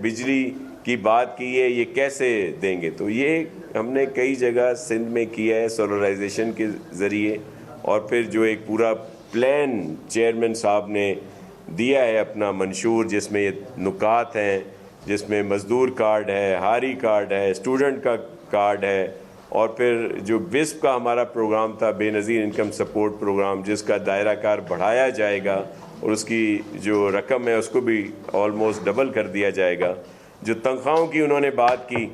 बिजली की बात की है, ये कैसे देंगे? तो ये हमने कई जगह सिंध में किया है सोलराइजेशन के ज़रिए, और फिर जो एक पूरा प्लान चेयरमैन साहब ने दिया है अपना मंशूर, जिसमें ये नुकात हैं, जिसमें मज़दूर कार्ड है, हारी कार्ड है, स्टूडेंट का कार्ड है, और फिर जो विस्प का हमारा प्रोग्राम था, बेनज़ीर इनकम सपोर्ट प्रोग्राम, जिसका दायरा कार बढ़ाया जाएगा और उसकी जो रकम है उसको भी ऑलमोस्ट डबल कर दिया जाएगा। जो तनख्वाहों की उन्होंने बात की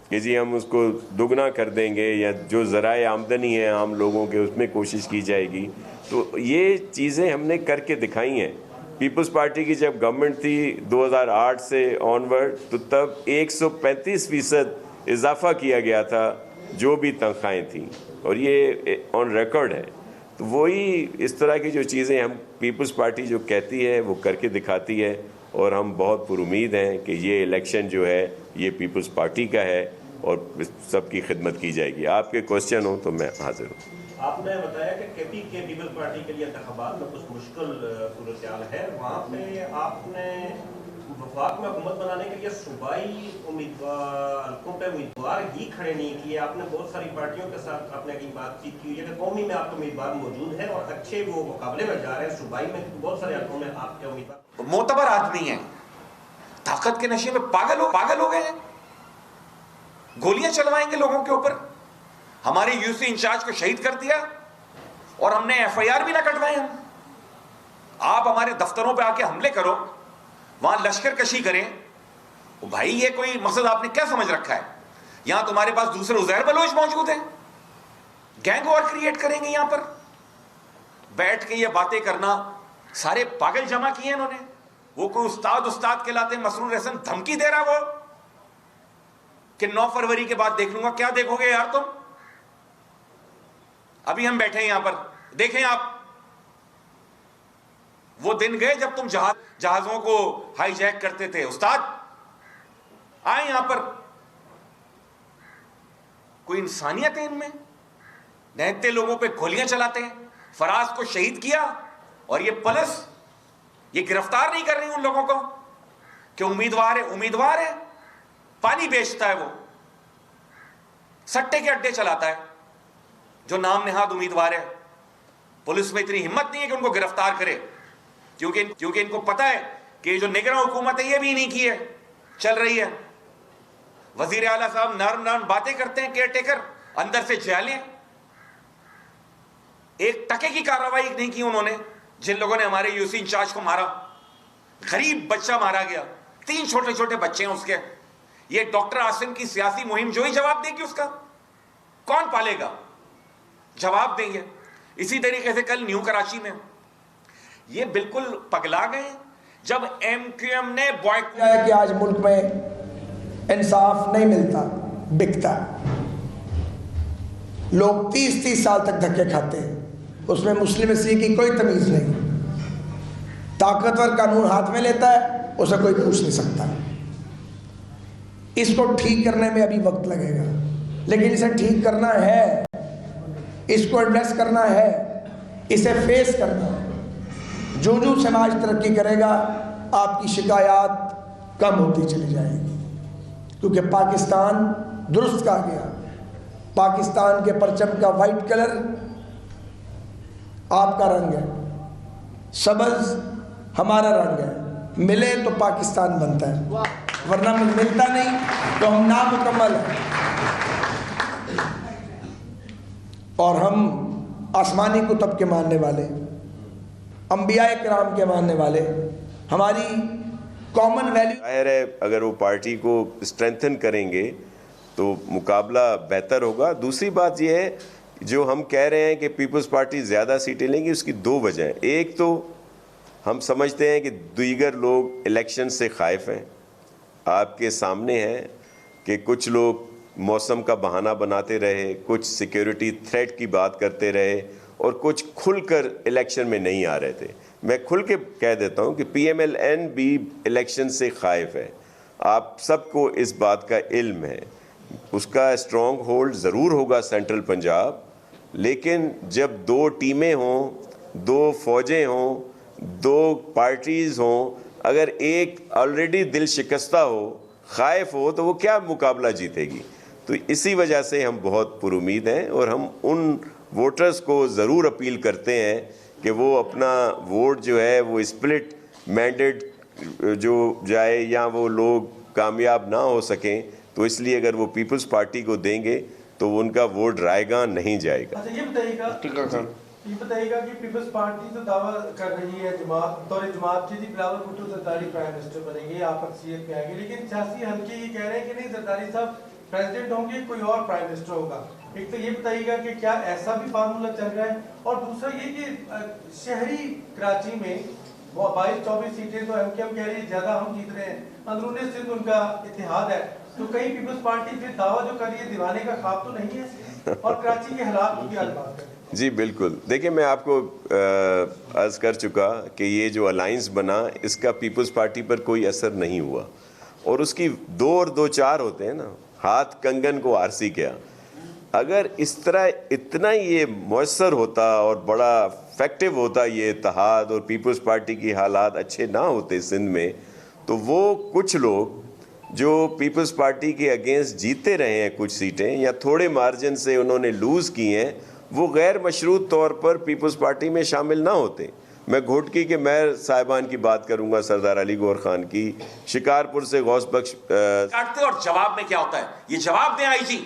कि जी हम उसको दुगना कर देंगे, या जो ज़राए आमदनी है आम लोगों के उसमें कोशिश की जाएगी। तो ये चीज़ें हमने करके दिखाई हैं। पीपल्स पार्टी की जब गवर्नमेंट थी 2008 से ऑनवर्ड, तो तब 135% इजाफा किया गया था जो भी तनख्वाहें थीं, और ये ऑन रिकॉर्ड है। तो वही इस तरह की जो चीज़ें हम पीपल्स पार्टी जो कहती है वो करके दिखाती है, और हम बहुत पुरुमीद हैं कि ये इलेक्शन जो है ये पीपल्स पार्टी का है और सबकी खिदमत की जाएगी। आपके क्वेश्चन हो तो मैं हाजिर हूँ। आपने बताया कि केपी के पीपल्स पार्टी के लिए इंतखाबात में कुछ मुश्किल सूरत है, वहाँ पे आपने वफाक में हुकूमत बनाने के लिए सूबाई हल्कों पे उम्मीदवार ही खड़े नहीं किए। आपने बहुत सारी पार्टियों के साथ आपने की बातचीत की है कि कौमी में आपके उम्मीदवार मौजूद हैं और अच्छे वो मुकाबले में जा रहे हैं। सूबाई में बहुत सारे हल्कों में आपके उम्मीदवार मोतबर आदमी हैं, ताकत के नशे में पागल हो गए हैं, गोलियां चलवाएंगे लोगों के ऊपर। हमारे यूसी इंचार्ज को शहीद कर दिया और हमने एफआईआर भी ना कटवाए। हम आप हमारे दफ्तरों पे आके हमले करो, वहां लश्कर कशी करें, भाई ये कोई मकसद आपने क्या समझ रखा है? यहां तुम्हारे पास दूसरे उज़ैर बलोच मौजूद हैं, गैंग वॉर क्रिएट करेंगे यहां पर बैठ के ये बातें करना। सारे पागल जमा किए इन्होंने। वो कोई उस्ताद कहलाते हैं, मसरूर हसन धमकी दे रहा वो कि 9 फरवरी के बाद देख लूंगा। क्या देखोगे यार तुम? अभी हम बैठे हैं यहां पर, देखें आप, वो दिन गए जब तुम जहाजों को हाईजैक करते थे। उस्ताद आए यहां पर, कोई इंसानियत है इनमें? रहते लोगों पे गोलियां चलाते हैं। फराज को शहीद किया और ये पुलिस ये गिरफ्तार नहीं कर रही उन लोगों को कि उम्मीदवार है, पानी बेचता है, वो सट्टे के अड्डे चलाता है, जो नाम नेहाद उम्मीदवार है। पुलिस में इतनी हिम्मत नहीं है कि उनको गिरफ्तार करे, क्योंकि इनको पता है कि जो निगरान हुकूमत है ये भी नहीं की है, चल रही है। वजीर आला साहब नरम बातें करते हैं, केयरटेकर, अंदर से जेलें। एक टके की कार्रवाई नहीं की उन्होंने। जिन लोगों ने हमारे यूसी इंचार्ज को मारा, गरीब बच्चा मारा गया, 3 छोटे छोटे बच्चे हैं उसके। ये डॉक्टर आसिम की सियासी मुहिम जो ही जवाब देगी उसका कौन पालेगा? जवाब देंगे। इसी तरीके से कल न्यू कराची में ये बिल्कुल पगला गए जब एमक्यूएम ने बॉयकॉट किया कि आज मुल्क में इंसाफ नहीं मिलता, बिकता। लोग 30-30 साल तक धक्के खाते हैं, उसमें मुस्लिम सी की कोई तमीज नहीं। ताकतवर कानून हाथ में लेता है, उसे कोई पूछ नहीं सकता। इसको ठीक करने में अभी वक्त लगेगा, लेकिन इसे ठीक करना है, इसको एड्रेस करना है, इसे फेस करना है। जो समाज तरक्की करेगा, आपकी शिकायत कम होती चली जाएगी, क्योंकि पाकिस्तान दुरुस्त कहा गया। पाकिस्तान के परचम का वाइट कलर आपका रंग है, सब्ज़ हमारा रंग है। मिले तो पाकिस्तान बनता है, वरना मिलता नहीं तो हम नामुकम्मल हैं। और हम आसमानी कुतब के मानने वाले, अंबिया किराम के मानने वाले, हमारी कॉमन वैल्यू। जाहिर है अगर वो पार्टी को स्ट्रेंथन करेंगे तो मुकाबला बेहतर होगा। दूसरी बात यह है, जो हम कह रहे हैं कि पीपल्स पार्टी ज़्यादा सीटें लेंगी, उसकी 2 वजह हैं। एक तो हम समझते हैं कि दीगर लोग इलेक्शन से खाइफ हैं। आपके सामने है कि कुछ लोग मौसम का बहाना बनाते रहे, कुछ सिक्योरिटी थ्रेट की बात करते रहे, और कुछ खुलकर इलेक्शन में नहीं आ रहे थे। मैं खुल के कह देता हूं कि PMLN भी इलेक्शन से खाइफ है। आप सबको इस बात का इल्म है। उसका स्ट्रॉन्ग होल्ड ज़रूर होगा सेंट्रल पंजाब, लेकिन जब 2 टीमें हों, 2 फौजें हों, 2 पार्टीज़ हों, अगर एक ऑलरेडी दिल शिकस्ता हो, खाइफ हो, तो वो क्या मुकाबला जीतेगी। तो इसी वजह से हम बहुत पुरुमीद हैं और हम उन वोटर्स को ज़रूर अपील करते हैं कि वो अपना वोट जो है वो स्प्लिट मैंडेट जो जाए या वो लोग कामयाब ना हो सकें, तो इसलिए अगर वो पीपल्स पार्टी को देंगे तो उनका वोट रायगां नहीं जाएगा। अच्छा ये बताइएगा कि पीपल्स पार्टी तो दावा कर रही है जमात की बिलावल भुट्टो जरदारी प्राइम मिनिस्टर बनेंगे, आप अक्सियत में आएंगे, लेकिन सियासी हल्के ये कह रहे हैं कि नहीं जरदारी साहब प्रेसिडेंट होंगे, कोई और प्राइम मिनिस्टर होगा। एक तो ये बताइएगा कि क्या ऐसा भी फार्मूला चल रहा है, और दूसरा ये कि शहरी कराची में 22-24 सीटें तो एमकेएम कह रही है ज्यादा हम जीत रहे हैं, अंदरूनी सिंध उनका इत्तेहाद है, तो कहीं पीपल्स पार्टी फिर दावा जो कर रही है दीवाने का ख्वाब तो नहीं है, और कराची के हालात की बात करें। जी बिल्कुल, देखिए मैं आपको अर्ज़ कर चुका कि ये जो अलाइंस बना इसका पीपल्स पार्टी पर कोई असर नहीं हुआ, और उसकी 2 और 2 4 होते हैं ना, हाथ कंगन को आरसी क्या। अगर इस तरह इतना ये मौसर होता और बड़ा इफेक्टिव होता ये इत्तेहाद और पीपल्स पार्टी की हालात अच्छे ना होते सिंध में, तो वो कुछ लोग जो पीपल्स पार्टी के अगेंस्ट जीते रहे हैं कुछ सीटें या थोड़े मार्जिन से उन्होंने लूज़ की हैं, वो गैर मशरूत तौर पर पीपल्स पार्टी में शामिल ना होते। मैं घोटकी के मेयर साहिबान की बात करूंगा, सरदार अली गौर खान की, शिकारपुर से गौस बख्श काटते, और जवाब में क्या होता है, ये जवाब दें आईजी,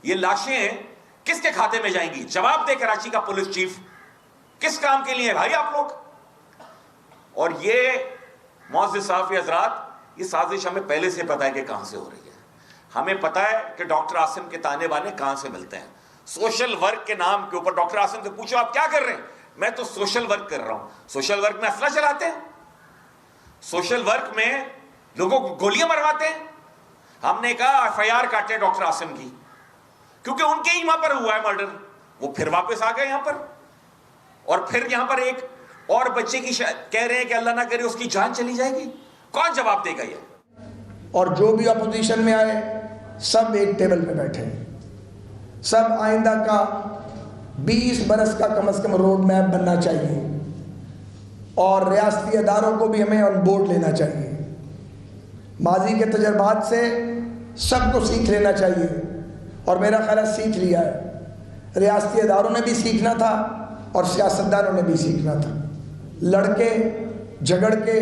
ये लाशें किसके खाते में जाएंगी, जवाब दे कराची का पुलिस चीफ, किस काम के लिए भाई आप लोग। और ये मौजूद साहब हजरात, ये साजिश हमें पहले से पता है कि कहां से हो रही है। हमें पता है कि डॉक्टर आसिम के ताने बाने कहां से मिलते हैं। सोशल वर्क के नाम के ऊपर डॉक्टर आसिम से पूछो आप क्या कर रहे हैं, मैं तो सोशल वर्क कर रहा हूं। सोशल वर्क में असला चलाते हैं, सोशल वर्क में लोगों को गोलियां मरवाते हैं। हमने कहा एफआईआर काटे डॉक्टर आसिम की, क्योंकि उनके ही वहां पर हुआ है मर्डर, वो फिर वापस आ गए यहां पर, और फिर यहां पर एक और बच्चे की कह रहे हैं कि अल्लाह ना करे उसकी जान चली जाएगी। कौन जवाब देगा ये। और जो भी अपोजिशन में आए सब एक टेबल पे बैठे, सब आइंदा का 20 बरस का कम से कम रोड मैप बनना चाहिए, और रियासती अदारों को भी हमें ऑन बोर्ड लेना चाहिए। माजी के तजर्बात से सबको सीख लेना चाहिए, और मेरा ख्याल सीख लिया है। रियासती अदारों ने भी सीखना था और सियासतदानों ने भी सीखना था। लड़के झगड़ के